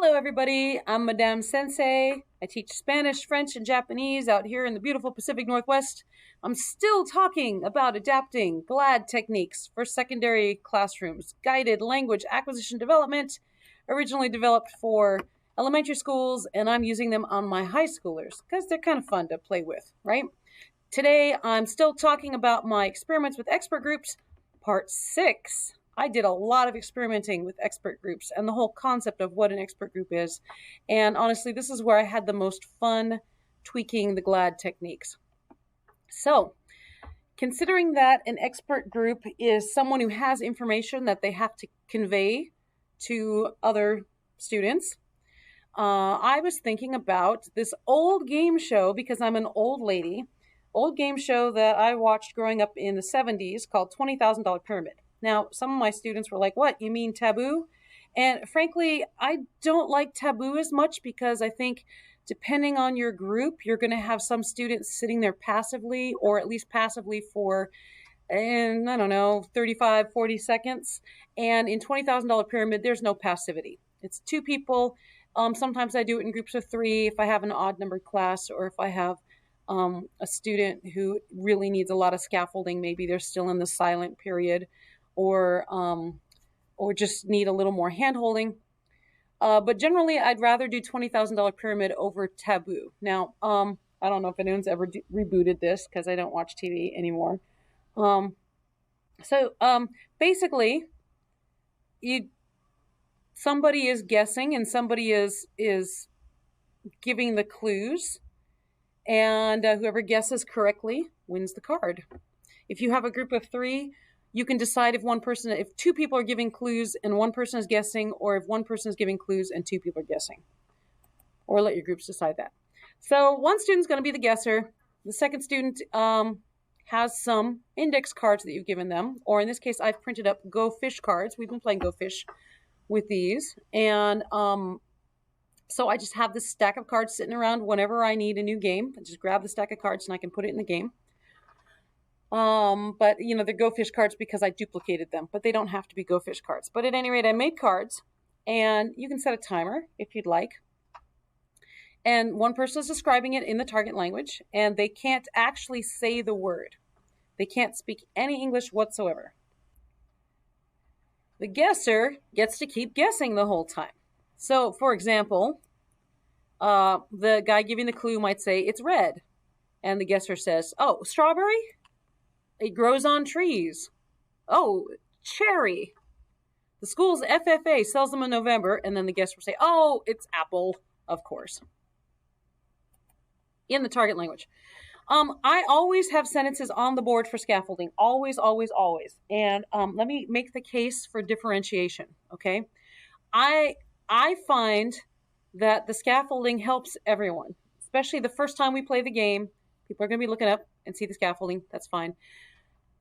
Hello everybody, I'm Madame Sensei. I teach Spanish, French, and Japanese out here in the beautiful Pacific Northwest. I'm still talking about adapting GLAD techniques for secondary classrooms, guided language acquisition development, originally developed for elementary schools, and I'm using them on my high schoolers because they're kind of fun to play with, right? Today, I'm still talking about my experiments with expert groups, part 6. I did a lot of experimenting with expert groups and the whole concept of what an expert group is. And honestly, this is where I had the most fun tweaking the GLAD techniques. So, considering that an expert group is someone who has information that they have to convey to other students, I was thinking about this old game show, because I'm an old lady, old game show that I watched growing up in the 70s called $20,000 Pyramid. Now, some of my students were like, what, you mean Taboo? And frankly, I don't like Taboo as much because I think depending on your group, you're going to have some students sitting there passively, or at least passively for, I don't know, 35, 40 seconds. And in $20,000 Pyramid, there's no passivity. It's two people. Sometimes I do it in groups of 3 if I have an odd numbered class, or if I have a student who really needs a lot of scaffolding. Maybe they're still in the silent period, or just need a little more hand-holding. But generally, I'd rather do $20,000 Pyramid over Taboo. Now, I don't know if anyone's ever rebooted this because I don't watch TV anymore. Basically, somebody is guessing and somebody is giving the clues, and whoever guesses correctly wins the card. If you have a group of 3, you can decide if 2 people are giving clues and 1 person is guessing, or if 1 person is giving clues and 2 people are guessing. Or let your groups decide that. So one student's going to be the guesser. The second student has some index cards that you've given them, or in this case, I've printed up Go Fish cards. We've been playing Go Fish with these, and so I just have this stack of cards sitting around whenever I need a new game. I just grab the stack of cards and I can put it in the game. But they're Go Fish cards because I duplicated them, but they don't have to be Go Fish cards. But at any rate, I made cards, and you can set a timer if you'd like. And one person is describing it in the target language, and they can't actually say the word. They can't speak any English whatsoever. The guesser gets to keep guessing the whole time. So, for example, the guy giving the clue might say, it's red. And the guesser says, oh, strawberry? It grows on trees. Oh, cherry. The school's FFA sells them in November. And then the guesser will say, oh, it's apple, of course. In the target language. I always have sentences on the board for scaffolding. Always, always, always. And let me make the case for differentiation, okay? I find that the scaffolding helps everyone, especially the first time we play the game. People are going to be looking up and see the scaffolding. That's fine.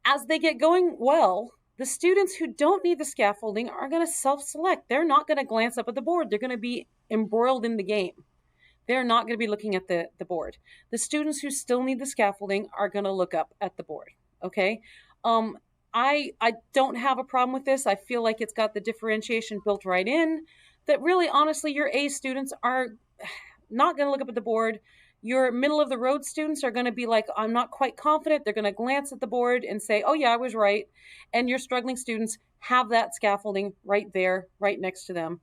As they get going well, the students who don't need the scaffolding are going to self-select. They're not going to glance up at the board. They're going to be embroiled in the game. They're not going to be looking at the board. The students who still need the scaffolding are going to look up at the board, okay? I don't have a problem with this. I feel like it's got the differentiation built right in, that really, honestly, your A students are not going to look up at the board. Your middle-of-the-road students are going to be like, I'm not quite confident. They're going to glance at the board and say, oh, yeah, I was right. And your struggling students have that scaffolding right there, right next to them.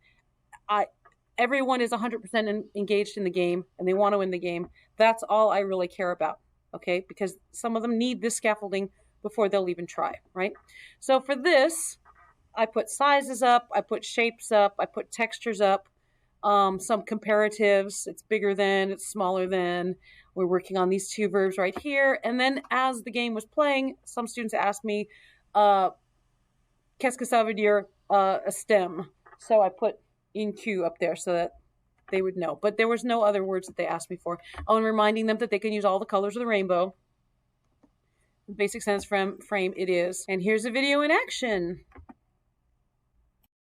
Everyone is 100% engaged in the game, and they want to win the game. That's all I really care about, okay? Because some of them need this scaffolding before they'll even try, right? So for this, I put sizes up, I put shapes up, I put textures up, some comparatives. It's bigger than, it's smaller than. We're working on these 2 verbs right here. And then as the game was playing, some students asked me, qu'est-ce que ça veut dire, a stem? So I put in Q up there so that they would know. But there was no other words that they asked me for. Oh, and reminding them that they can use all the colors of the rainbow. Basic sentence frame it is. And here's a video in action.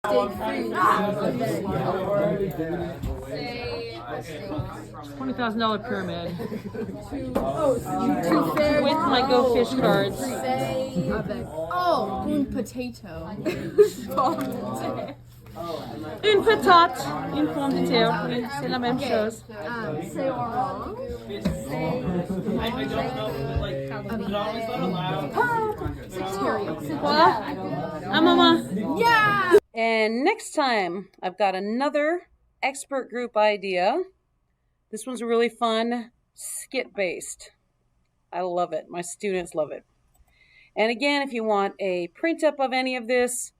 $20,000 Pyramid. With my Go Fish cards. Oh, un potato. Une petite, une pomme de terre. Oui, c'est la même chose. C'est orange. Quoi? Ah, maman. Yeah! And next time, I've got another expert group idea. This one's really fun, skit-based. I love it. My students love it. And again, if you want a print-up of any of this,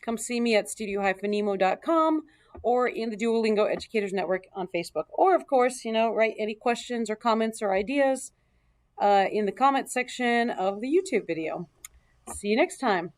come see me at studio-nemo.com or in the Duolingo Educators Network on Facebook. Or, of course, write any questions or comments or ideas in the comment section of the YouTube video. See you next time.